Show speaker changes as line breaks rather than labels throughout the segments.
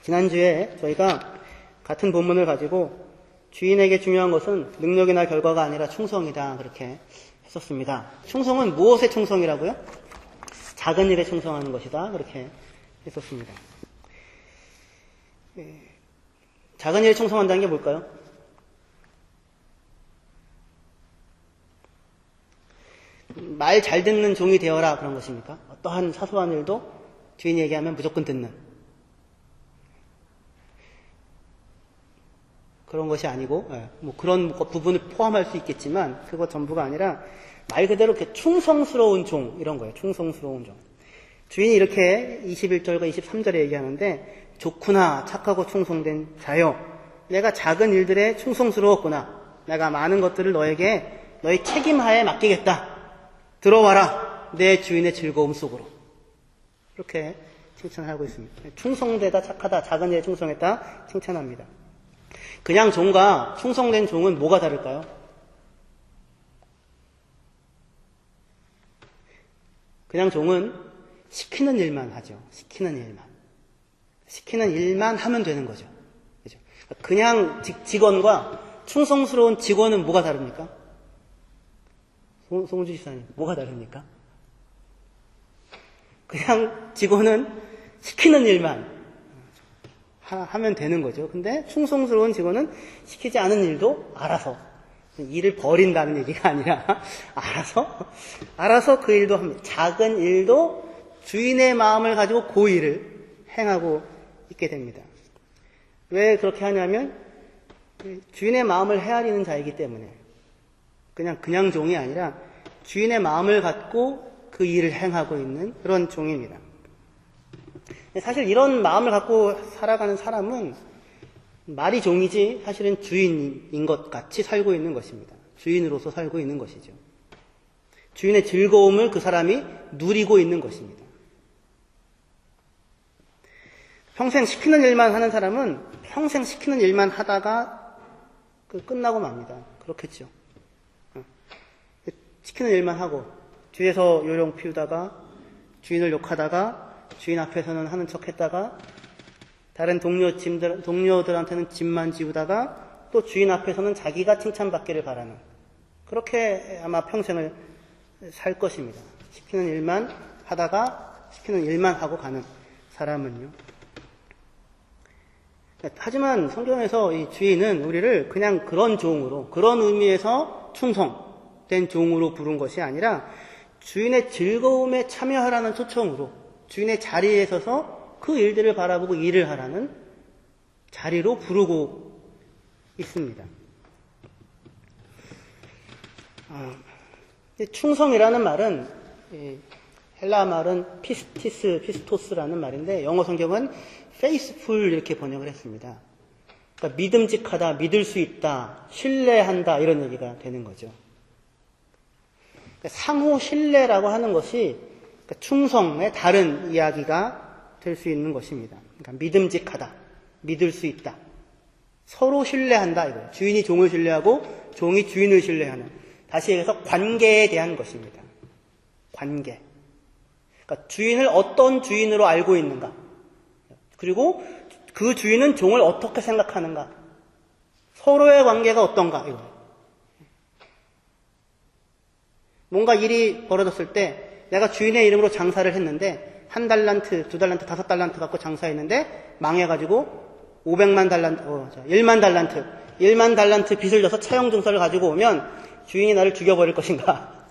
지난주에 저희가 같은 본문을 가지고 주인에게 중요한 것은 능력이나 결과가 아니라 충성이다 그렇게 했었습니다. 충성은 무엇의 충성이라고요? 작은 일에 충성하는 것이다 그렇게 했었습니다. 작은 일에 충성한다는 게 뭘까요? 말 잘 듣는 종이 되어라 그런 것입니까? 어떠한 사소한 일도 주인이 얘기하면 무조건 듣는 그런 것이 아니고, 뭐 그런 부분을 포함할 수 있겠지만 그거 전부가 아니라 말 그대로 이렇게 충성스러운 종 이런 거예요. 충성스러운 종. 주인이 이렇게 21절과 23절에 얘기하는데 좋구나 착하고 충성된 자여 내가 작은 일들에 충성스러웠구나 내가 많은 것들을 너에게 너의 책임하에 맡기겠다 들어와라 내 주인의 즐거움 속으로 이렇게 칭찬하고 있습니다. 충성되다 착하다 작은 일에 충성했다 칭찬합니다. 그냥 종과 충성된 종은 뭐가 다를까요? 그냥 종은 시키는 일만 하죠. 시키는 일만 하면 되는 거죠. 그죠? 그냥 직원과 충성스러운 직원은 뭐가 다릅니까? 송은주 집사님, 뭐가 다릅니까? 그냥 직원은 시키는 일만 하면 되는 거죠. 근데 충성스러운 직원은 시키지 않은 일도 알아서 일을 버린다는 얘기가 아니라 알아서 그 일도 합니다. 작은 일도 주인의 마음을 가지고 그 일을 행하고 있게 됩니다. 왜 그렇게 하냐면 주인의 마음을 헤아리는 자이기 때문에 그냥 종이 아니라 주인의 마음을 갖고 그 일을 행하고 있는 그런 종입니다. 사실 이런 마음을 갖고 살아가는 사람은 말이 종이지 사실은 주인인 것 같이 살고 있는 것입니다. 주인으로서 살고 있는 것이죠. 주인의 즐거움을 그 사람이 누리고 있는 것입니다. 평생 시키는 일만 하는 사람은 평생 시키는 일만 하다가 끝나고 맙니다. 그렇겠죠. 시키는 일만 하고 뒤에서 요령 피우다가 주인을 욕하다가 주인 앞에서는 하는 척 했다가 다른 동료들한테는 짐만 지우다가 또 주인 앞에서는 자기가 칭찬받기를 바라는 그렇게 아마 평생을 살 것입니다. 시키는 일만 하다가 시키는 일만 하고 가는 사람은요. 하지만 성경에서 이 주인은 우리를 그냥 그런 종으로 그런 의미에서 충성된 종으로 부른 것이 아니라 주인의 즐거움에 참여하라는 초청으로 주인의 자리에 서서 그 일들을 바라보고 일을 하라는 자리로 부르고 있습니다. 충성이라는 말은 헬라 말은 피스토스라는 말인데 영어 성경은 faithful 이렇게 번역을 했습니다. 그러니까 믿음직하다, 믿을 수 있다, 신뢰한다 이런 얘기가 되는 거죠. 그러니까 상호 신뢰라고 하는 것이 충성의 다른 이야기가 될 수 있는 것입니다. 그러니까 믿음직하다, 믿을 수 있다, 서로 신뢰한다 이거예요. 주인이 종을 신뢰하고 종이 주인을 신뢰하는 다시 얘기해서 관계에 대한 것입니다. 관계. 그러니까 주인을 어떤 주인으로 알고 있는가 그리고 그 주인은 종을 어떻게 생각하는가 서로의 관계가 어떤가 이거예요. 뭔가 일이 벌어졌을 때 내가 주인의 이름으로 장사를 했는데 1달란트, 2달란트, 5달란트 갖고 장사했는데 망해가지고 1만 달란트 빚을 져서 차용증서를 가지고 오면 주인이 나를 죽여버릴 것인가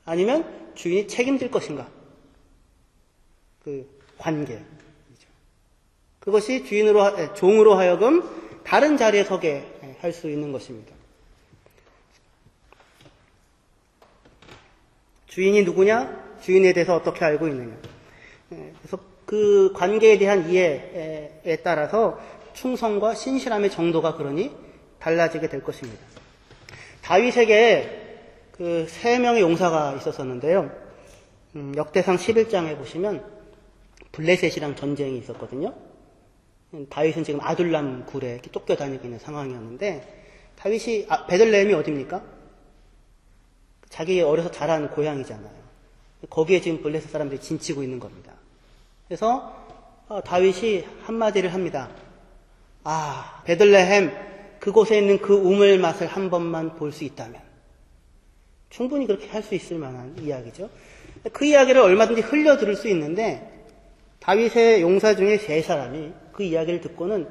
아니면 주인이 책임질 것인가 그 관계 그것이 종으로 하여금 다른 자리에 서게 할 수 있는 것입니다. 주인이 누구냐? 주인에 대해서 어떻게 알고 있느냐? 그래서 그 관계에 대한 이해에 따라서 충성과 신실함의 정도가 그러니 달라지게 될 것입니다. 다윗에게 그 3명의 용사가 있었었는데요. 역대상 11장에 보시면 블레셋이랑 전쟁이 있었거든요. 다윗은 지금 아둘람 굴에 쫓겨다니고 있는 상황이었는데 다윗이 베들레헴이 어디입니까? 자기 어려서 자란 고향이잖아요. 거기에 지금 블레셋 사람들이 진치고 있는 겁니다. 그래서 다윗이 한마디를 합니다. 베들레헴 그곳에 있는 그 우물 맛을 한 번만 볼 수 있다면. 충분히 그렇게 할 수 있을 만한 이야기죠. 그 이야기를 얼마든지 흘려 들을 수 있는데 다윗의 용사 중에 3사람이 그 이야기를 듣고는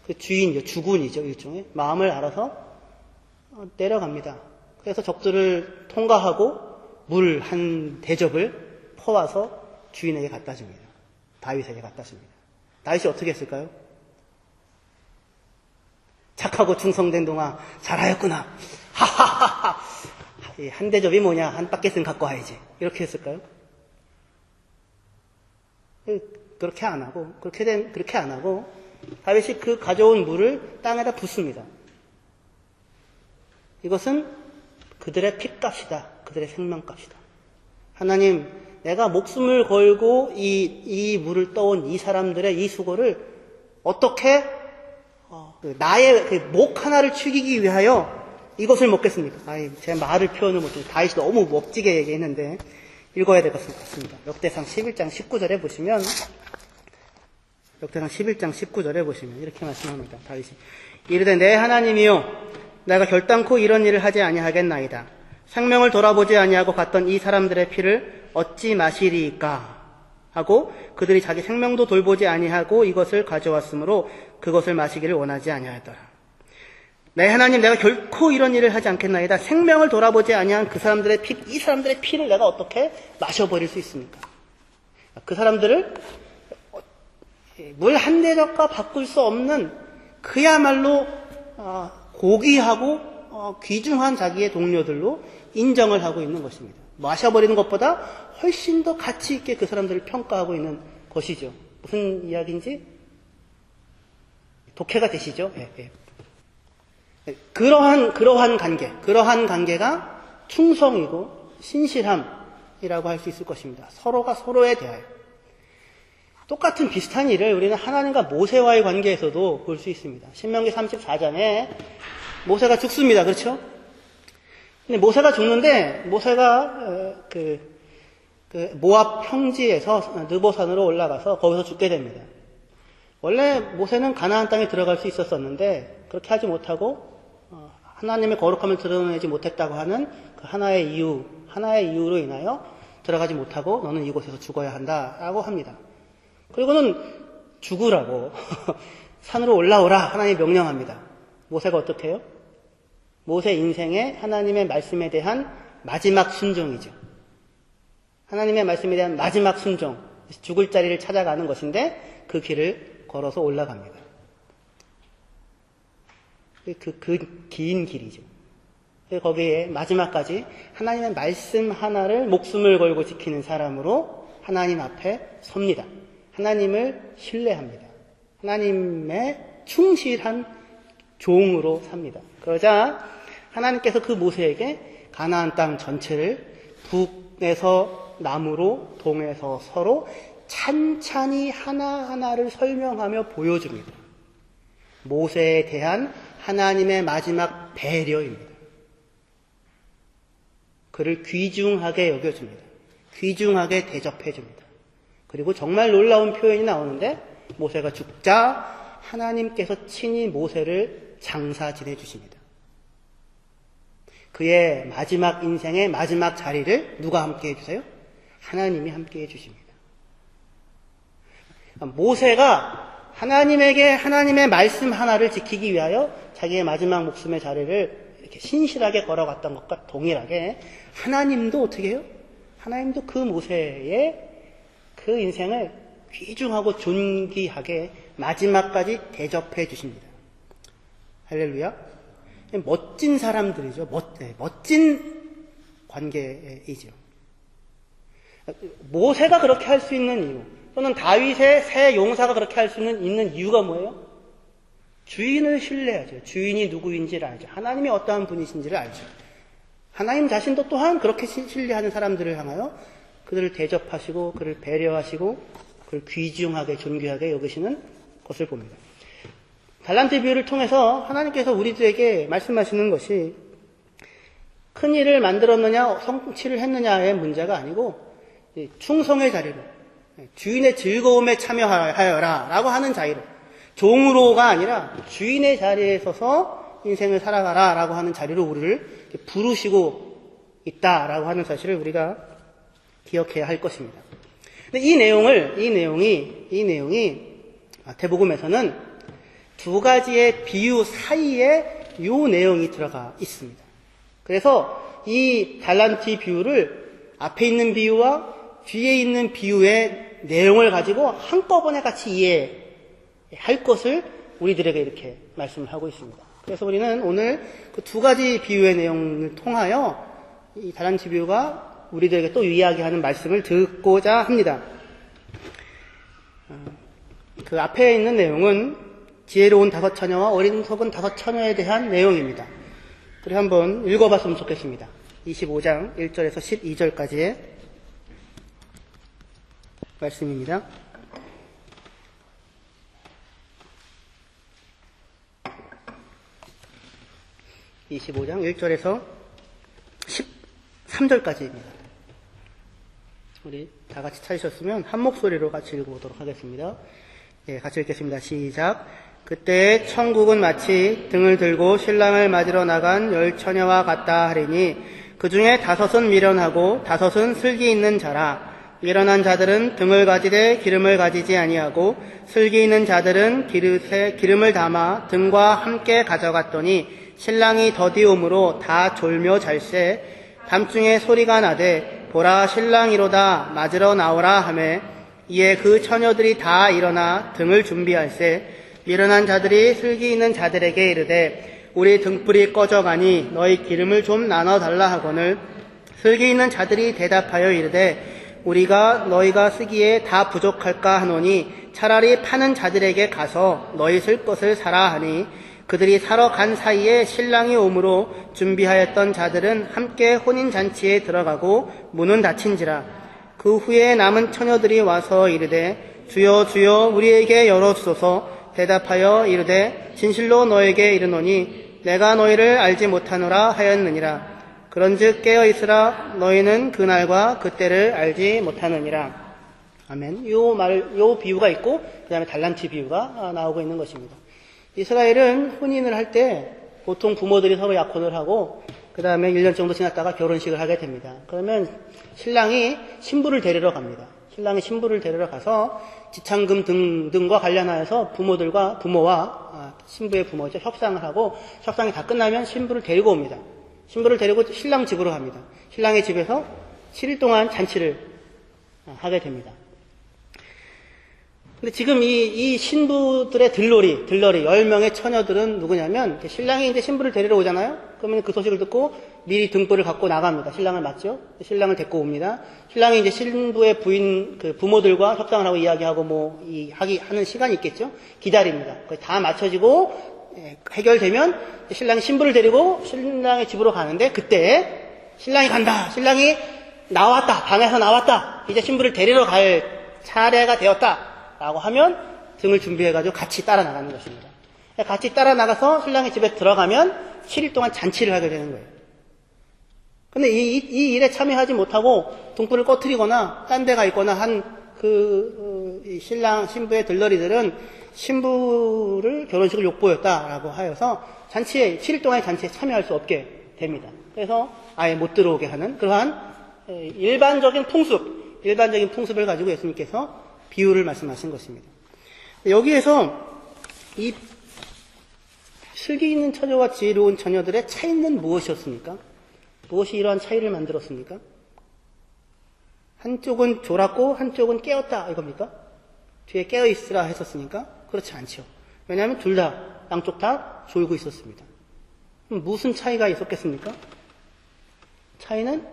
그 주군이죠. 일종의 마음을 알아서 내려갑니다. 그래서 적들을 통과하고 물 한 대접을 퍼와서 주인에게 갖다 줍니다. 다윗에게 갖다 줍니다. 다윗이 어떻게 했을까요? 착하고 충성된 동아 잘하였구나. 하하하하. 한 대접이 뭐냐? 한 바켓은 갖고 와야지. 이렇게 했을까요? 그렇게 안 하고 다윗이 그 가져온 물을 땅에다 붓습니다. 이것은 그들의 핏값이다. 그들의 생명값이다. 하나님, 내가 목숨을 걸고 이 물을 떠온 이 사람들의 이 수고를 어떻게 나의 목 하나를 축이기 위하여 이것을 먹겠습니까? 제 말을 표현을 못해서 다윗이 너무 멋지게 얘기했는데 읽어야 될 것 같습니다. 역대상 11장 19절에 보시면 이렇게 말씀합니다. 다윗이 이르되 내 하나님이요 내가 결단코 이런 일을 하지 아니하겠나이다. 생명을 돌아보지 아니하고 갔던 이 사람들의 피를 어찌 마시리이까 하고 그들이 자기 생명도 돌보지 아니하고 이것을 가져왔으므로 그것을 마시기를 원하지 아니하였더라. 내 하나님 내가 결코 이런 일을 하지 않겠나이다. 생명을 돌아보지 아니한 그 사람들의 이 사람들의 피를 내가 어떻게 마셔버릴 수 있습니까? 그 사람들을 물 한 대접과 바꿀 수 없는 그야말로 고귀하고 귀중한 자기의 동료들로 인정을 하고 있는 것입니다. 마셔버리는 것보다 훨씬 더 가치 있게 그 사람들을 평가하고 있는 것이죠. 무슨 이야기인지 독해가 되시죠? 예. 그러한 관계가 충성이고 신실함이라고 할 수 있을 것입니다. 서로가 서로에 대하여. 똑같은 비슷한 일을 우리는 하나님과 모세와의 관계에서도 볼 수 있습니다. 신명기 34장에 모세가 죽습니다. 그렇죠? 근데 모세가 죽는데 모세가 그 모압 평지에서 느보산으로 올라가서 거기서 죽게 됩니다. 원래 모세는 가나안 땅에 들어갈 수 있었었는데 그렇게 하지 못하고 하나님의 거룩함을 드러내지 못했다고 하는 그 하나의 이유로 인하여 들어가지 못하고 너는 이곳에서 죽어야 한다라고 합니다. 그리고는 죽으라고 산으로 올라오라 하나님이 명령합니다. 모세가 어떻게 해요? 모세 인생의 하나님의 말씀에 대한 마지막 순종이죠. 하나님의 말씀에 대한 마지막 순종, 죽을 자리를 찾아가는 것인데 그 길을 걸어서 올라갑니다. 그 긴 길이죠. 거기에 마지막까지 하나님의 말씀 하나를 목숨을 걸고 지키는 사람으로 하나님 앞에 섭니다. 하나님을 신뢰합니다. 하나님의 충실한 종으로 삽니다. 그러자 하나님께서 그 모세에게 가나안 땅 전체를 북에서 남으로 동에서 서로 찬찬히 하나하나를 설명하며 보여줍니다. 모세에 대한 하나님의 마지막 배려입니다. 그를 귀중하게 여겨줍니다. 귀중하게 대접해줍니다. 그리고 정말 놀라운 표현이 나오는데 모세가 죽자 하나님께서 친히 모세를 장사 지내주십니다. 그의 마지막 인생의 마지막 자리를 누가 함께 해주세요? 하나님이 함께 해주십니다. 모세가 하나님에게 하나님의 말씀 하나를 지키기 위하여 자기의 마지막 목숨의 자리를 이렇게 신실하게 걸어갔던 것과 동일하게 하나님도 어떻게 해요? 하나님도 그 모세의 그 인생을 귀중하고 존귀하게 마지막까지 대접해 주십니다. 할렐루야. 멋진 사람들이죠. 멋진 관계이죠. 모세가 그렇게 할 수 있는 이유, 또는 다윗의 새 용사가 그렇게 할 수 있는 이유가 뭐예요? 주인을 신뢰하죠. 주인이 누구인지를 알죠. 하나님이 어떠한 분이신지를 알죠. 하나님 자신도 또한 그렇게 신뢰하는 사람들을 향하여 그들을 대접하시고 그를 배려하시고 그를 귀중하게 존귀하게 여기시는 것을 봅니다. 달란트 비유를 통해서 하나님께서 우리들에게 말씀하시는 것이 큰 일을 만들었느냐 성취를 했느냐의 문제가 아니고 충성의 자리로 주인의 즐거움에 참여하여라 라고 하는 자유로, 종으로가 아니라 주인의 자리에 서서 인생을 살아가라 라고 하는 자리로 우리를 부르시고 있다라고 하는 사실을 우리가 기억해야 할 것입니다. 근데 이 내용이 마태복음에서는 두 가지의 비유 사이에 이 내용이 들어가 있습니다. 그래서 이 달란트 비유를 앞에 있는 비유와 뒤에 있는 비유의 내용을 가지고 한꺼번에 같이 이해할 것을 우리들에게 이렇게 말씀을 하고 있습니다. 그래서 우리는 오늘 그 두 가지 비유의 내용을 통하여 이 달란트 비유가 우리들에게 또 이야기하는 말씀을 듣고자 합니다. 그 앞에 있는 내용은 지혜로운 5처녀와 어리석은 5처녀에 대한 내용입니다. 우리 한번 읽어봤으면 좋겠습니다. 25장 1절에서 12절까지의 말씀입니다. 25장 1절에서 13절까지입니다. 우리 다 같이 찾으셨으면 한 목소리로 같이 읽어보도록 하겠습니다. 예, 같이 읽겠습니다. 시작. 그때 천국은 마치 등을 들고 신랑을 맞으러 나간 10처녀와 같다 하리니 그 중에 5은 미련하고 5은 슬기 있는 자라. 미련한 자들은 등을 가지되 기름을 가지지 아니하고 슬기 있는 자들은 기름에 기름을 담아 등과 함께 가져갔더니 신랑이 더디움으로 다 졸며 잘세. 밤중에 소리가 나되 보라 신랑이로다 맞으러 나오라 하매 이에 그 처녀들이 다 일어나 등을 준비할세. 미련한 자들이 슬기 있는 자들에게 이르되 우리 등불이 꺼져가니 너희 기름을 좀 나눠달라 하거늘 슬기 있는 자들이 대답하여 이르되 우리가 너희가 쓰기에 다 부족할까 하노니 차라리 파는 자들에게 가서 너희 쓸 것을 사라 하니 그들이 사러 간 사이에 신랑이 오므로 준비하였던 자들은 함께 혼인잔치에 들어가고 문은 닫힌지라. 그 후에 남은 처녀들이 와서 이르되 주여 주여 우리에게 열어주소서. 대답하여 이르되 진실로 너에게 이르노니 내가 너희를 알지 못하노라 하였느니라. 그런즉 깨어있으라. 너희는 그날과 그때를 알지 못하느니라. 아멘. 요 비유가 있고 그 다음에 달란트 비유가 나오고 있는 것입니다. 이스라엘은 혼인을 할 때 보통 부모들이 서로 약혼을 하고 그 다음에 1년 정도 지났다가 결혼식을 하게 됩니다. 그러면 신랑이 신부를 데리러 갑니다. 신랑이 신부를 데리러 가서 지참금 등과 관련하여서 부모와 신부의 부모죠. 협상을 하고 협상이 다 끝나면 신부를 데리고 옵니다. 신부를 데리고 신랑 집으로 갑니다. 신랑의 집에서 7일 동안 잔치를 하게 됩니다. 근데 지금 이 신부들의 들러리 10명의 처녀들은 누구냐면 신랑이 이제 신부를 데리러 오잖아요. 그러면 그 소식을 듣고 미리 등불을 갖고 나갑니다. 신랑을 맞죠? 신랑을 데리고 옵니다. 신랑이 이제 신부의 부인 그 부모들과 협상을 하고 이야기하고 하는 시간이 있겠죠? 기다립니다. 거의 다 맞춰지고 해결되면 신랑이 신부를 데리고 신랑의 집으로 가는데 그때 신랑이 간다. 신랑이 나왔다. 방에서 나왔다. 이제 신부를 데리러 갈 차례가 되었다. 라고 하면 등을 준비해가지고 같이 따라 나가는 것입니다. 같이 따라 나가서 신랑의 집에 들어가면 7일 동안 잔치를 하게 되는 거예요. 근데 이 일에 참여하지 못하고 등불을 꺼트리거나 딴 데 가 있거나 한 신부의 들러리들은 신부를 결혼식을 욕보였다라고 하여서 7일 동안의 잔치에 참여할 수 없게 됩니다. 그래서 아예 못 들어오게 하는 그러한 일반적인 풍습을 가지고 예수님께서 비유를 말씀하신 것입니다. 여기에서 이 슬기 있는 처녀와 지혜로운 처녀들의 차이는 무엇이었습니까? 무엇이 이러한 차이를 만들었습니까? 한쪽은 졸았고 한쪽은 깨었다 이겁니까? 뒤에 깨어있으라 했었으니까? 그렇지 않죠. 왜냐하면 둘 다 양쪽 다 졸고 있었습니다. 그럼 무슨 차이가 있었겠습니까? 차이는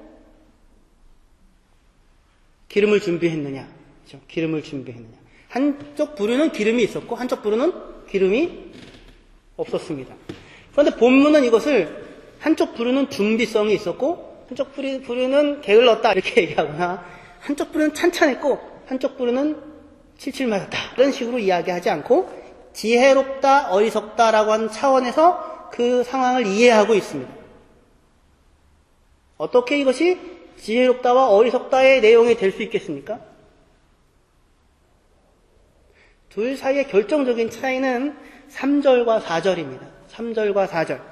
기름을 준비했느냐, 그렇죠? 기름을 준비했느냐. 한쪽 부류는 기름이 있었고 한쪽 부류는 기름이 없었습니다. 그런데 본문은 이것을 한쪽 부류는 준비성이 있었고 한쪽 부류는 게을렀다 이렇게 얘기하거나 한쪽 부류는 찬찬했고 한쪽 부류는 칠칠 맞았다 이런 식으로 이야기하지 않고 지혜롭다 어리석다라고 하는 차원에서 그 상황을 이해하고 있습니다. 어떻게 이것이 지혜롭다와 어리석다의 내용이 될 수 있겠습니까? 둘 사이의 결정적인 차이는 3절과 4절입니다. 3절과 4절.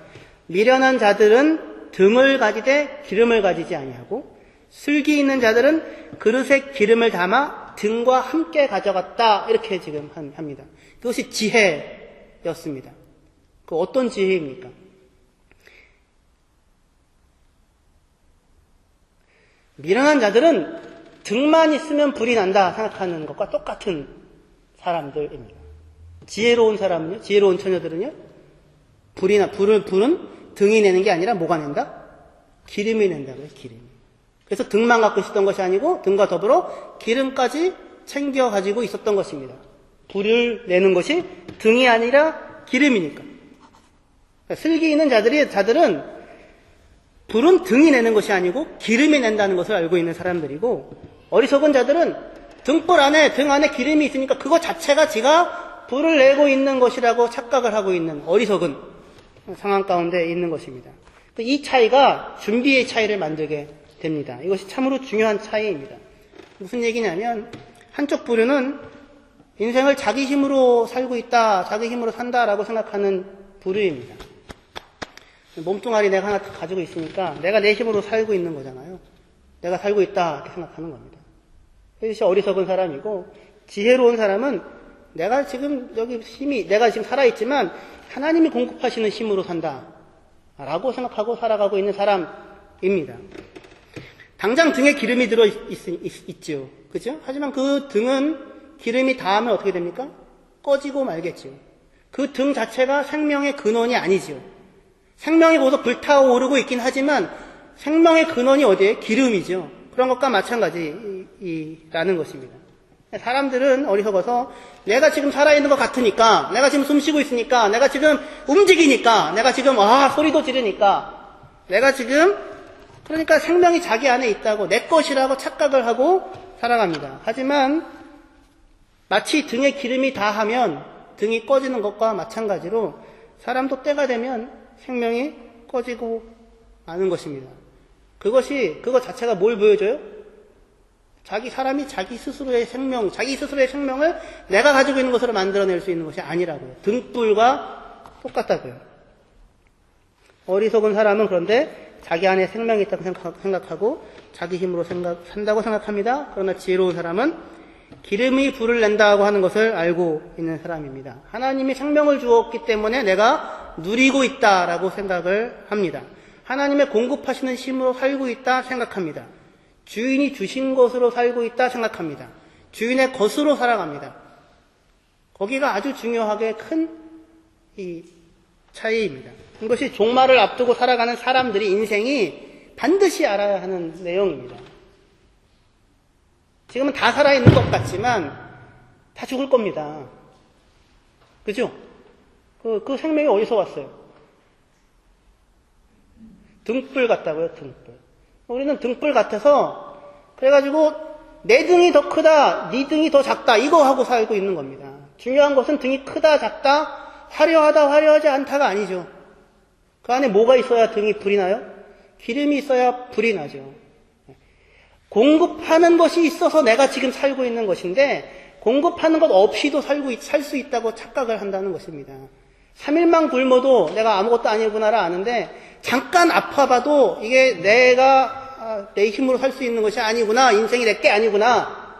미련한 자들은 등을 가지되 기름을 가지지 아니하고 슬기 있는 자들은 그릇에 기름을 담아 등과 함께 가져갔다. 이렇게 지금 합니다. 그것이 지혜였습니다. 그 어떤 지혜입니까? 미련한 자들은 등만 있으면 불이 난다 생각하는 것과 똑같은 사람들입니다. 지혜로운 사람은요, 지혜로운 처녀들은요, 불은 등이 내는 게 아니라 뭐가 낸다? 기름이 낸다고요, 기름이. 그래서 등만 갖고 있었던 것이 아니고 등과 더불어 기름까지 챙겨 가지고 있었던 것입니다. 불을 내는 것이 등이 아니라 기름이니까. 그러니까 슬기 있는 자들은 불은 등이 내는 것이 아니고 기름이 낸다는 것을 알고 있는 사람들이고, 어리석은 자들은 등 안에 기름이 있으니까 그거 자체가 지가 불을 내고 있는 것이라고 착각을 하고 있는 어리석은 상황 가운데 있는 것입니다. 이 차이가 준비의 차이를 만들게 됩니다. 이것이 참으로 중요한 차이입니다. 무슨 얘기냐면, 한쪽 부류는 인생을 자기 힘으로 살고 있다, 자기 힘으로 산다라고 생각하는 부류입니다. 몸뚱아리 내가 하나 가지고 있으니까 내가 내 힘으로 살고 있는 거잖아요. 내가 살고 있다 이렇게 생각하는 겁니다. 그것이 어리석은 사람이고, 지혜로운 사람은 내가 지금 내가 지금 살아있지만 하나님이 공급하시는 힘으로 산다 라고 생각하고 살아가고 있는 사람입니다. 당장 등에 기름이 들어 있지요. 그죠? 하지만 그 등은 기름이 닿으면 어떻게 됩니까? 꺼지고 말겠지요. 그 등 자체가 생명의 근원이 아니지요. 생명이 거기서 불타오르고 있긴 하지만 생명의 근원이 어디에? 기름이죠. 그런 것과 마찬가지라는 것입니다. 사람들은 어리석어서 내가 지금 살아있는 것 같으니까, 내가 지금 숨 쉬고 있으니까, 내가 지금 움직이니까, 내가 지금 소리도 지르니까, 내가 지금 그러니까 생명이 자기 안에 있다고, 내 것이라고 착각을 하고 살아갑니다. 하지만 마치 등에 기름이 닿으면 등이 꺼지는 것과 마찬가지로 사람도 때가 되면 생명이 꺼지고 마는 것입니다. 그것 자체가 뭘 보여줘요? 사람이 자기 스스로의 생명을 내가 가지고 있는 것으로 만들어낼 수 있는 것이 아니라고요. 등불과 똑같다고요. 어리석은 사람은 그런데 자기 안에 생명이 있다고 생각하고 자기 힘으로 산다고 생각합니다. 그러나 지혜로운 사람은 기름이 불을 낸다고 하는 것을 알고 있는 사람입니다. 하나님이 생명을 주었기 때문에 내가 누리고 있다라고 생각을 합니다. 하나님의 공급하시는 힘으로 살고 있다 생각합니다. 주인이 주신 것으로 살고 있다 생각합니다. 주인의 것으로 살아갑니다. 거기가 아주 중요하게 큰 이 차이입니다. 이것이 종말을 앞두고 살아가는 사람들이 인생이 반드시 알아야 하는 내용입니다. 지금은 다 살아있는 것 같지만 다 죽을 겁니다. 그죠? 그 생명이 어디서 왔어요? 등불 같다고요, 등불. 우리는 등불 같아서 그래가지고 내 등이 더 크다, 네 등이 더 작다 이거 하고 살고 있는 겁니다. 중요한 것은 등이 크다, 작다, 화려하다, 화려하지 않다가 아니죠. 그 안에 뭐가 있어야 등이 불이 나요? 기름이 있어야 불이 나죠. 공급하는 것이 있어서 내가 지금 살고 있는 것인데 공급하는 것 없이도 살 수 있다고 착각을 한다는 것입니다. 3일만 굶어도 내가 아무것도 아니구나를 아는데 잠깐 아파봐도 이게 내가 내 힘으로 살 수 있는 것이 아니구나, 인생이 내 게 아니구나,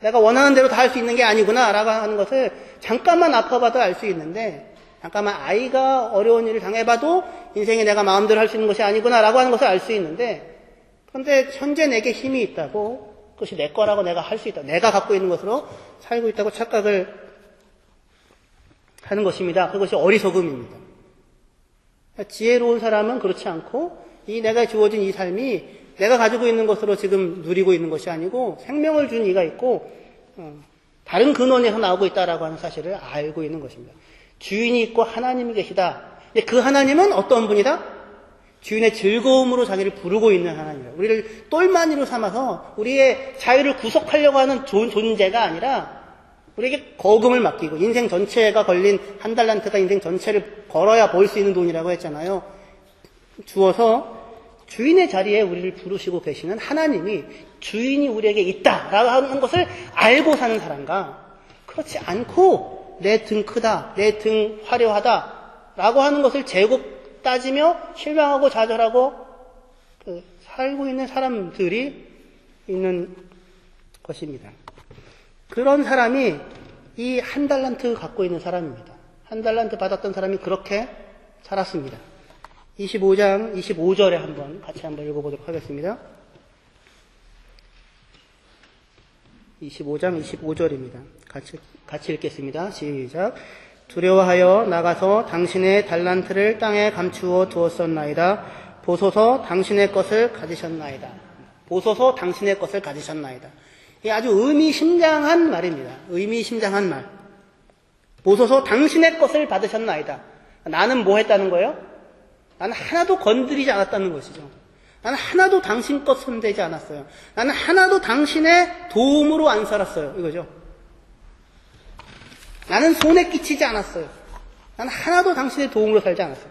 내가 원하는 대로 다 할 수 있는 게 아니구나 라고 하는 것을 잠깐만 아파봐도 알 수 있는데, 잠깐만 아이가 어려운 일을 당해봐도 인생이 내가 마음대로 할 수 있는 것이 아니구나 라고 하는 것을 알 수 있는데, 그런데 현재 내게 힘이 있다고, 그것이 내 거라고 내가 할 수 있다, 내가 갖고 있는 것으로 살고 있다고 착각을 하는 것입니다. 그것이 어리석음입니다. 지혜로운 사람은 그렇지 않고 내가 주어진 이 삶이 내가 가지고 있는 것으로 지금 누리고 있는 것이 아니고 생명을 준 이가 있고 다른 근원에서 나오고 있다라고 하는 사실을 알고 있는 것입니다. 주인이 있고 하나님이 계시다. 근데 그 하나님은 어떤 분이다? 주인의 즐거움으로 자기를 부르고 있는 하나님이다. 우리를 똘마니로 삼아서 우리의 자유를 구속하려고 하는 존재가 아니라 우리에게 거금을 맡기고, 인생 전체가 걸린 한 달란트가 인생 전체를 벌어야 벌 수 있는 돈이라고 했잖아요. 주어서 주인의 자리에 우리를 부르시고 계시는 하나님이, 주인이 우리에게 있다라고 하는 것을 알고 사는 사람과 그 그렇지 않고 내 등 크다, 내 등 화려하다 라고 하는 것을 재고 따지며 실망하고 좌절하고 살고 있는 사람들이 있는 것입니다. 그런 사람이 이 한 달란트 갖고 있는 사람입니다. 한 달란트 받았던 사람이 그렇게 살았습니다. 25장 25절에 같이 한번 읽어보도록 하겠습니다. 25장 25절입니다. 같이 읽겠습니다. 시작. 두려워하여 나가서 당신의 달란트를 땅에 감추어 두었었나이다. 보소서 당신의 것을 가지셨나이다. 보소서 당신의 것을 가지셨나이다. 이게 아주 의미심장한 말입니다. 의미심장한 말. 보소서 당신의 것을 받으셨나이다. 나는 뭐 했다는 거예요? 나는 하나도 건드리지 않았다는 것이죠. 나는 하나도 당신 것 손대지 않았어요. 나는 하나도 당신의 도움으로 안 살았어요. 이거죠. 나는 손에 끼치지 않았어요. 나는 하나도 당신의 도움으로 살지 않았어요.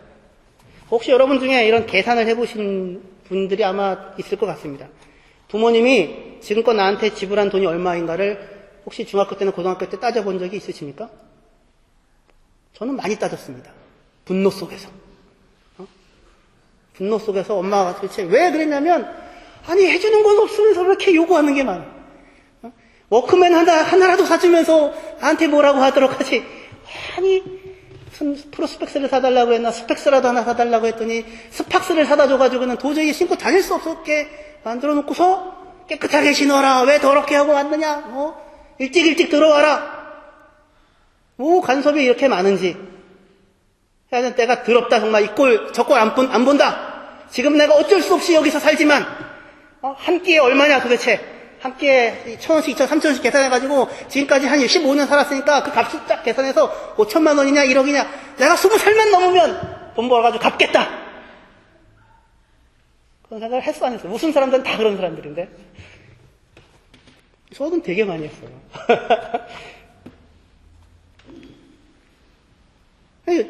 혹시 여러분 중에 이런 계산을 해보신 분들이 아마 있을 것 같습니다. 부모님이 지금껏 나한테 지불한 돈이 얼마인가를 혹시 중학교 때나 고등학교 때 따져본 적이 있으십니까? 저는 많이 따졌습니다. 분노 속에서. 분노 속에서 엄마가 도대체 왜 그랬냐면, 아니, 해주는 건 없으면서 왜 이렇게 요구하는 게 많아? 워크맨 하나라도 사주면서 나한테 뭐라고 하도록 하지. 아니, 무슨 프로스펙스를 사달라고 했나, 스펙스라도 하나 사달라고 했더니 스팍스를 사다 줘가지고는 도저히 신고 다닐 수 없게 만들어 놓고서 깨끗하게 신어라. 왜 더럽게 하고 왔느냐? 일찍 들어와라. 간섭이 이렇게 많은지. 해야 되는 때가 더럽다. 정말 이 꼴, 저 꼴 안 본다. 지금 내가 어쩔 수 없이 여기서 살지만, 한 끼에 얼마냐 도대체. 한 끼에 1,000원씩, 2,000원, 3,000원씩 계산해가지고 지금까지 한 15년 살았으니까 그 값을 딱 계산해서 5천만 원이냐 1억이냐 내가 20살만 넘으면 돈 벌어가지고 갚겠다. 그런 생각을 했어 안 했어? 무슨 사람들은 다 그런 사람들인데. 저는 되게 많이 했어요.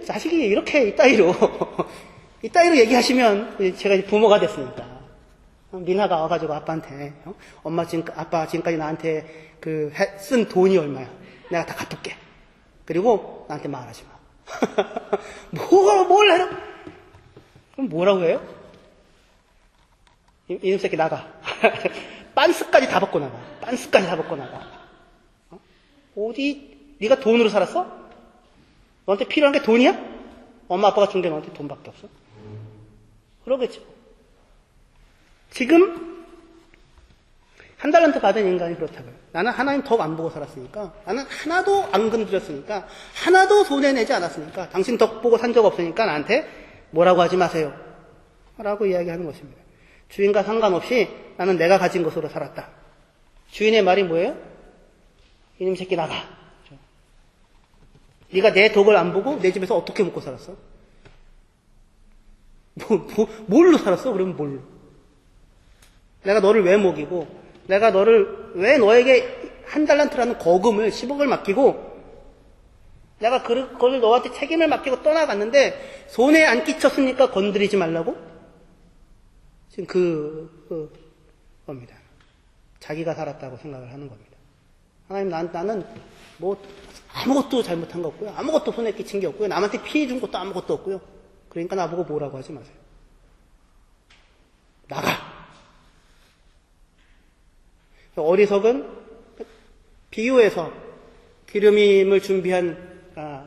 자식이 이렇게 이따위로 얘기하시면 제가 이제 부모가 됐으니까. 민아가 와가지고 아빠한테, 아빠 지금까지 나한테 쓴 돈이 얼마야? 내가 다 갚을게. 그리고 나한테 말하지 마. 뭘 해라? 그럼 뭐라고 해요? 이놈 새끼 나가. 빤스까지 다 벗고 나가. 어디, 네가 돈으로 살았어? 너한테 필요한 게 돈이야? 엄마 아빠가 준 게 너한테 돈밖에 없어? 그러겠죠. 지금 한 달란트 받은 인간이 그렇다고요. 나는 하나님 덕 안 보고 살았으니까, 나는 하나도 안 건드렸으니까, 하나도 손해 내지 않았으니까, 당신 덕 보고 산 적 없으니까 나한테 뭐라고 하지 마세요. 라고 이야기하는 것입니다. 주인과 상관없이 나는 내가 가진 것으로 살았다. 주인의 말이 뭐예요? 이놈 새끼 나가. 네가 내 덕을 안 보고 내 집에서 어떻게 먹고 살았어? 뭘로 살았어? 그러면 뭘로? 내가 너를 왜 먹이고, 내가 왜 너에게 한 달란트라는 거금을 10억을 맡기고, 내가 그걸 너한테 책임을 맡기고 떠나갔는데, 손에 안 끼쳤으니까 건드리지 말라고? 지금 겁니다. 자기가 살았다고 생각을 하는 겁니다. 하나님, 나는 아무것도 잘못한 거 없고요. 아무것도 손에 끼친 게 없고요. 남한테 피해 준 것도 아무것도 없고요. 그러니까 나보고 뭐라고 하지 마세요. 나가! 어리석은 비유에서 기름임을 준비한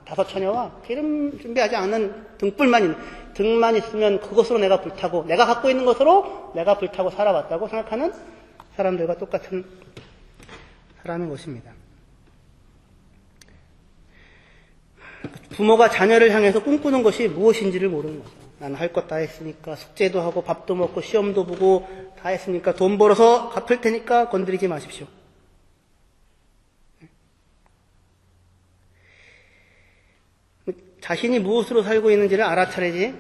5처녀와 기름 준비하지 않은 등만 있으면 그것으로 내가 불타고 내가 갖고 있는 것으로 내가 불타고 살아왔다고 생각하는 사람들과 똑같은 사람인 것입니다. 부모가 자녀를 향해서 꿈꾸는 것이 무엇인지를 모르는 거죠. 나는 할 것 다 했으니까 숙제도 하고 밥도 먹고 시험도 보고 다 했으니까 돈 벌어서 갚을 테니까 건드리지 마십시오. 자신이 무엇으로 살고 있는지를 알아차리지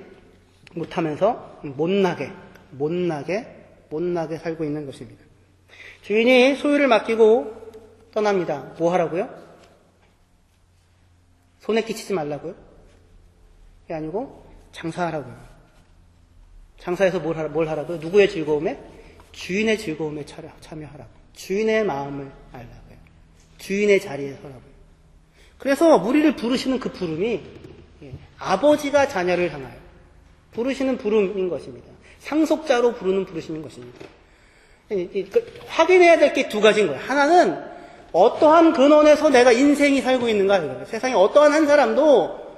못하면서 못나게 살고 있는 것입니다. 주인이 소유를 맡기고 떠납니다. 뭐 하라고요? 손에 끼치지 말라고요? 그게 아니고 장사하라고요. 장사해서 뭘 하라고요? 누구의 즐거움에? 주인의 즐거움에 참여하라고. 주인의 마음을 알라고요. 주인의 자리에 서라고요. 그래서 우리를 부르시는 그 부름이 아버지가 자녀를 향하여 부르시는 부름인 것입니다. 상속자로 부르는 부르시는 것입니다. 확인해야 될 게 두 가지인 거예요. 하나는 어떠한 근원에서 내가 인생이 살고 있는가. 세상에 어떠한 한 사람도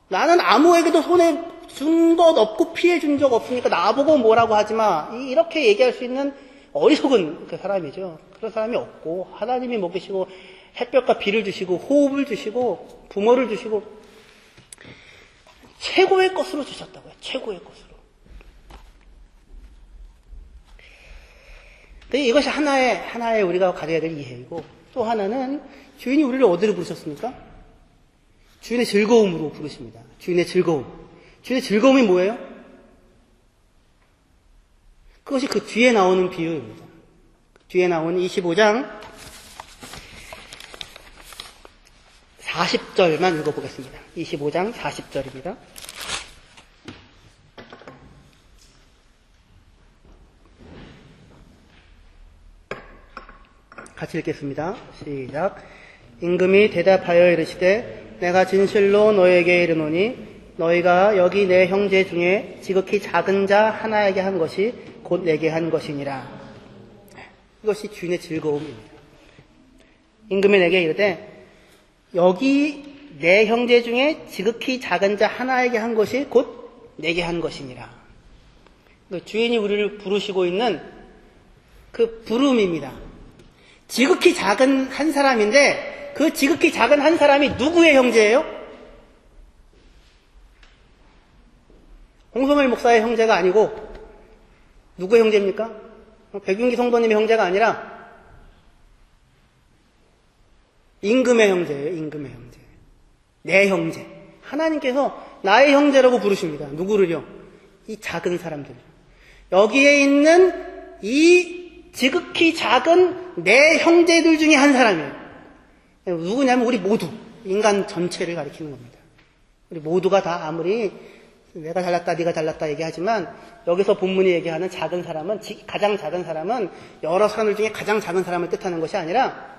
나는 아무에게도 손에 준 것 없고 피해 준 적 없으니까 나보고 뭐라고 하지 마. 이렇게 얘기할 수 있는 어리석은 그 사람이죠. 그런 사람이 없고 하나님이 먹이시고 햇볕과 비를 주시고 호흡을 주시고 부모를 주시고 최고의 것으로 주셨다고요. 최고의 것으로. 이것이 하나의 우리가 가져야 될 이해이고, 또 하나는 주인이 우리를 어디로 부르셨습니까? 주인의 즐거움으로 부르십니다. 주인의 즐거움. 주인의 즐거움이 뭐예요? 그것이 그 뒤에 나오는 비유입니다. 뒤에 나오는 25장 40절만 읽어보겠습니다. 25장 40절입니다. 같이 읽겠습니다. 시작. 임금이 대답하여 이르시되 내가 진실로 너에게 이르노니 너희가 여기 내 형제 중에 지극히 작은 자 하나에게 한 것이 곧 내게 한 것이니라. 이것이 주인의 즐거움입니다. 임금이 내게 이르되 여기 내 형제 중에 지극히 작은 자 하나에게 한 것이 곧 내게 한 것이니라. 주인이 우리를 부르시고 있는 그 부름입니다. 지극히 작은 한 사람인데 그 지극히 작은 한 사람이 누구의 형제예요? 홍성일 목사의 형제가 아니고 누구의 형제입니까? 백윤기 성도님의 형제가 아니라 임금의 형제예요. 임금의 형제. 내 형제. 하나님께서 나의 형제라고 부르십니다. 누구를요? 이 작은 사람들. 여기에 있는 이 지극히 작은 내 형제들 중에 한 사람이에요. 누구냐면 우리 모두, 인간 전체를 가리키는 겁니다. 우리 모두가 다 아무리 내가 잘났다, 네가 잘났다 얘기하지만 여기서 본문이 얘기하는 작은 사람은, 가장 작은 사람은 여러 사람들 중에 가장 작은 사람을 뜻하는 것이 아니라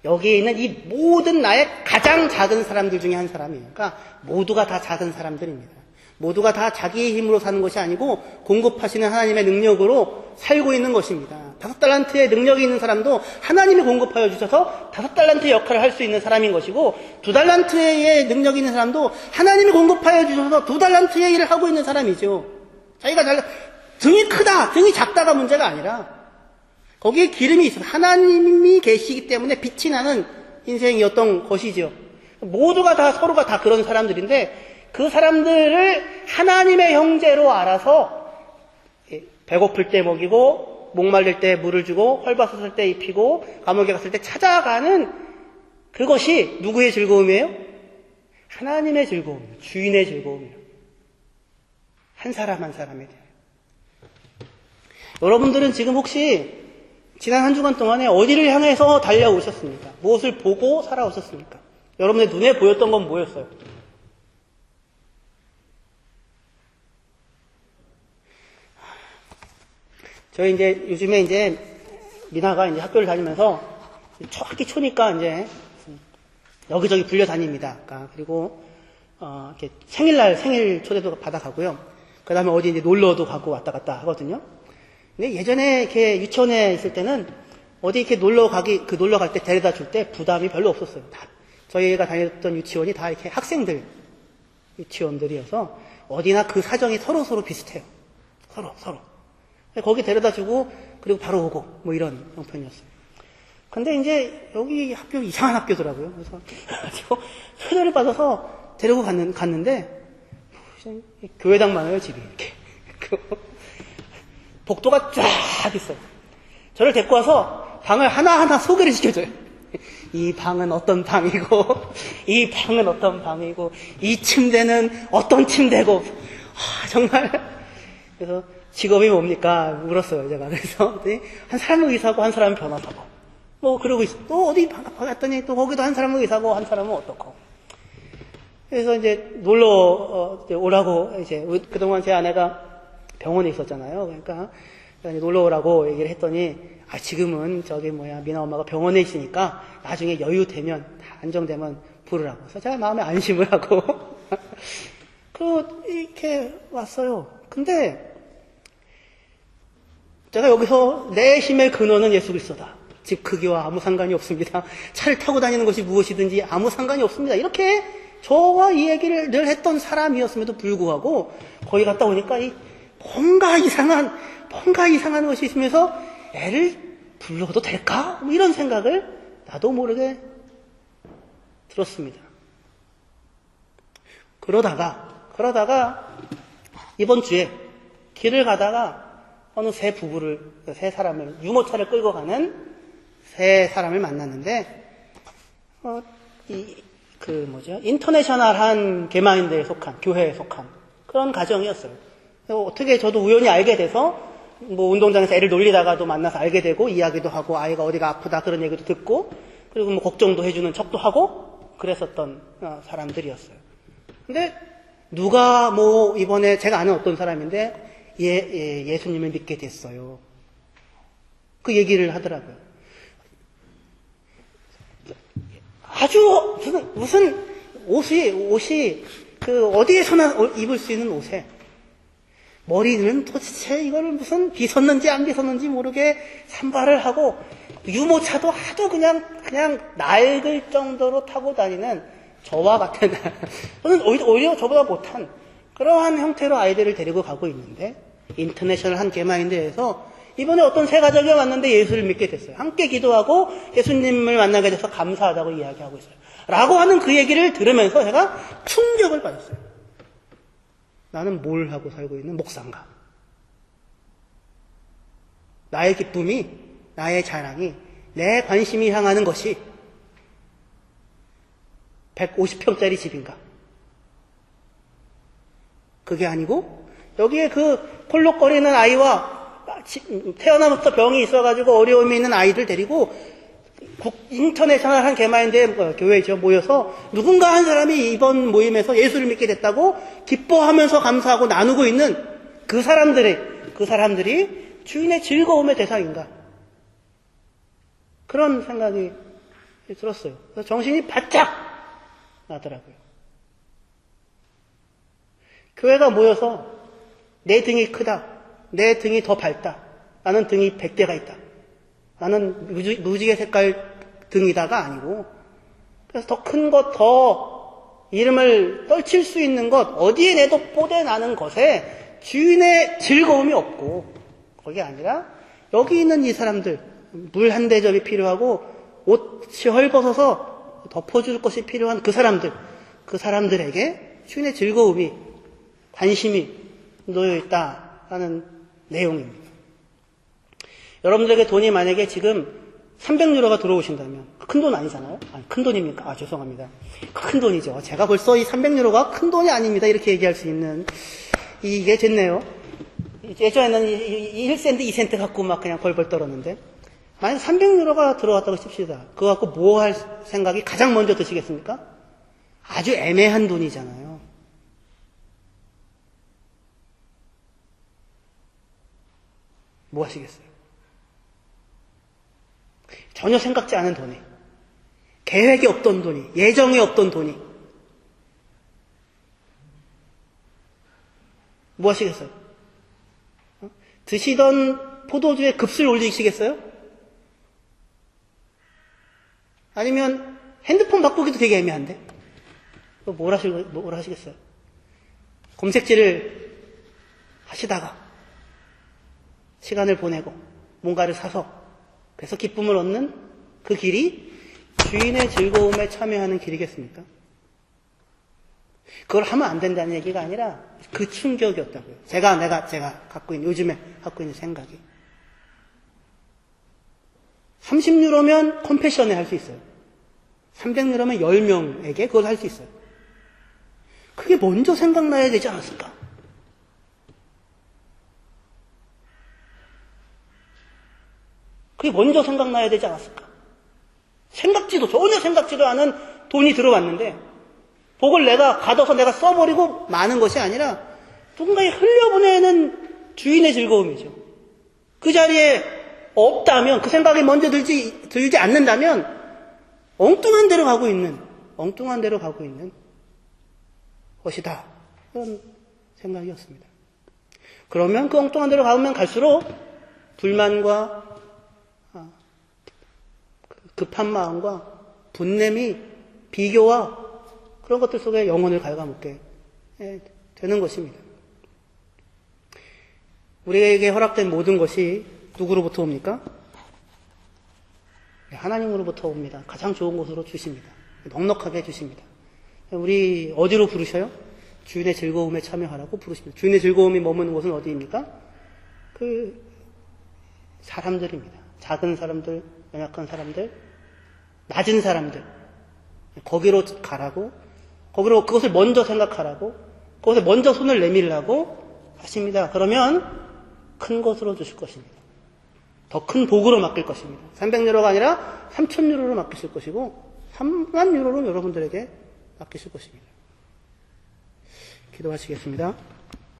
여기에 있는 이 모든 나의 가장 작은 사람들 중에 한 사람이에요. 그러니까 모두가 다 작은 사람들입니다. 모두가 다 자기의 힘으로 사는 것이 아니고 공급하시는 하나님의 능력으로 살고 있는 것입니다. 5달란트의 능력이 있는 사람도 하나님이 공급하여 주셔서 5달란트의 역할을 할 수 있는 사람인 것이고 2달란트의 능력이 있는 사람도 하나님이 공급하여 주셔서 2달란트의 일을 하고 있는 사람이죠. 자기가 등이 크다, 등이 작다가 문제가 아니라 거기에 기름이 있어요. 하나님이 계시기 때문에 빛이 나는 인생이었던 것이죠. 모두가 다 서로가 다 그런 사람들인데 그 사람들을 하나님의 형제로 알아서 배고플 때 먹이고 목말릴 때 물을 주고 헐벗었을 때 입히고 감옥에 갔을 때 찾아가는 그것이 누구의 즐거움이에요? 하나님의 즐거움이에요. 주인의 즐거움이에요. 한 사람 한 사람에 대해. 여러분들은 지금 혹시 지난 한 주간 동안에 어디를 향해서 달려오셨습니까? 무엇을 보고 살아오셨습니까? 여러분의 눈에 보였던 건 뭐였어요? 저희 이제 요즘에 이제 미나가 이제 학교를 다니면서 학기 초니까 이제 여기저기 불려 다닙니다. 그리고 이렇게 생일 초대도 받아가고요. 그 다음에 어디 이제 놀러도 가고 왔다 갔다 하거든요. 근데 예전에 이렇게 유치원에 있을 때는 어디 이렇게 놀러 갈 때 데려다 줄 때 부담이 별로 없었어요. 다 저희가 다녔던 유치원이 다 이렇게 학생들 유치원들이어서 어디나 그 사정이 서로 비슷해요. 서로. 거기 데려다 주고 그리고 바로 오고 뭐 이런 형편이었어요. 근데 이제 여기 학교 이상한 학교더라고요. 그래서 초대를 받아서 데리고 갔는데 교회당 많아요 집이 이렇게. 복도가 쫙 있어요. 저를 데리고 와서 방을 하나하나 소개를 시켜줘요. 이 방은 어떤 방이고 이 방은 어떤 방이고 이 침대는 어떤 침대고 정말. 그래서 직업이 뭡니까? 물었어요, 제가. 그래서, 한 사람은 의사고, 한 사람은 변호사고. 뭐, 그러고 있어. 또 어디 갔더니, 또 거기도 한 사람은 의사고, 한 사람은 어떻고. 그래서 이제 오라고, 이제, 그동안 제 아내가 병원에 있었잖아요. 그러니까 놀러 오라고 얘기를 했더니, 지금은 미나 엄마가 병원에 있으니까 나중에 여유 되면, 다 안정되면 부르라고. 그래서 제가 마음에 안심을 하고, 이렇게 왔어요. 근데, 제가 여기서 내 힘의 근원은 예수 그리스도다. 집 크기와 아무 상관이 없습니다. 차를 타고 다니는 것이 무엇이든지 아무 상관이 없습니다. 이렇게 저와 이 얘기를 늘 했던 사람이었음에도 불구하고, 거기 갔다 오니까 뭔가 이상한 것이 있으면서 애를 불러도 될까? 이런 생각을 나도 모르게 들었습니다. 그러다가 이번 주에 길을 가다가 어느 세 사람을, 유모차를 끌고 가는 세 사람을 만났는데, 인터내셔널한 개마인드에 속한, 교회에 속한 그런 가정이었어요. 어떻게 저도 우연히 알게 돼서, 운동장에서 애를 놀리다가도 만나서 알게 되고, 이야기도 하고, 아이가 어디가 아프다 그런 얘기도 듣고, 그리고 걱정도 해주는 척도 하고, 그랬었던 사람들이었어요. 근데, 누가 이번에 제가 아는 어떤 사람인데, 예수님을 믿게 됐어요. 그 얘기를 하더라고요. 아주, 무슨, 옷이, 어디에서나 입을 수 있는 옷에, 머리는 도대체 이거를 무슨 빗었는지 안 빗었는지 모르게 산발을 하고, 유모차도 하도 그냥 낡을 정도로 타고 다니는 저와 같은, 저는 오히려 저보다 못한 그러한 형태로 아이들을 데리고 가고 있는데, 인터내셔널한 개마인드에서 이번에 어떤 세 가족이 왔는데 예수를 믿게 됐어요. 함께 기도하고 예수님을 만나게 돼서 감사하다고 이야기하고 있어요. 라고 하는 그 얘기를 들으면서 제가 충격을 받았어요. 나는 뭘 하고 살고 있는 목사인가? 나의 기쁨이, 나의 자랑이, 내 관심이 향하는 것이 150평짜리 집인가? 그게 아니고 여기에 콜록거리는 아이와 태어나부터 병이 있어가지고 어려움이 있는 아이들 데리고 인터내셔널한 개마인드의 교회죠. 모여서 누군가 한 사람이 이번 모임에서 예수를 믿게 됐다고 기뻐하면서 감사하고 나누고 있는 그 사람들이 주인의 즐거움의 대상인가? 그런 생각이 들었어요. 그래서 정신이 바짝 나더라고요. 교회가 모여서 내 등이 크다, 내 등이 더 밝다, 나는 등이 100개가 있다, 나는 무지개 색깔 등이다가 아니고, 그래서 더 큰 것, 더 이름을 떨칠 수 있는 것, 어디에 내도 뽀대 나는 것에 주인의 즐거움이 없고, 그게 아니라 여기 있는 이 사람들, 물 한 대접이 필요하고 옷이 헐벗어서 덮어줄 것이 필요한 그 사람들에게 주인의 즐거움이, 관심이 놓여있다라는 내용입니다. 여러분들에게 돈이 만약에 지금 300유로가 들어오신다면, 큰 돈 아니잖아요? 아니, 큰 돈입니까? 죄송합니다. 큰 돈이죠. 제가 벌써 이 300유로가 큰 돈이 아닙니다. 이렇게 얘기할 수 있는, 이게 됐네요. 예전에는 1센트, 2센트 갖고 막 그냥 벌벌 떨었는데, 만약 300유로가 들어왔다고 칩시다. 그거 갖고 뭐 할 생각이 가장 먼저 드시겠습니까? 아주 애매한 돈이잖아요. 뭐 하시겠어요? 전혀 생각지 않은 돈이, 계획이 없던 돈이, 예정이 없던 돈이, 뭐 하시겠어요? 드시던 포도주에 급수를 올리시겠어요? 아니면 핸드폰 바꾸기도 되게 애매한데? 뭘 하시겠어요? 검색질을 하시다가 시간을 보내고 뭔가를 사서 그래서 기쁨을 얻는 그 길이 주인의 즐거움에 참여하는 길이겠습니까? 그걸 하면 안 된다는 얘기가 아니라 그 충격이었다고요. 제가 요즘에 갖고 있는 생각이. 30유로면 컴패션에 할 수 있어요. 300유로면 10명에게 그걸 할 수 있어요. 그게 먼저 생각나야 되지 않았을까? 그게 먼저 생각나야 되지 않았을까? 전혀 생각지도 않은 돈이 들어왔는데, 복을 내가 가둬서 내가 써버리고 마는 것이 아니라 누군가에 흘려보내는 주인의 즐거움이죠. 그 자리에 없다면, 그 생각이 먼저 들지 않는다면, 엉뚱한 데로 가고 있는 것이다. 그런 생각이었습니다. 그러면 그 엉뚱한 데로 가면 갈수록 불만과 급한 마음과 분냄이 비교와 그런 것들 속에 영혼을 갉아먹게 되는 것입니다. 우리에게 허락된 모든 것이 누구로부터 옵니까? 하나님으로부터 옵니다. 가장 좋은 곳으로 주십니다. 넉넉하게 주십니다. 우리 어디로 부르셔요? 주인의 즐거움에 참여하라고 부르십니다. 주인의 즐거움이 머무는 곳은 어디입니까? 그 사람들입니다. 작은 사람들, 연약한 사람들, 낮은 사람들. 거기로 가라고, 그것을 먼저 생각하라고, 그것에 먼저 손을 내밀라고 하십니다. 그러면 큰 것으로 주실 것입니다. 더 큰 복으로 맡길 것입니다. 300유로가 아니라 3,000유로로 맡기실 것이고 3만 유로로 여러분들에게 맡기실 것입니다. 기도하시겠습니다.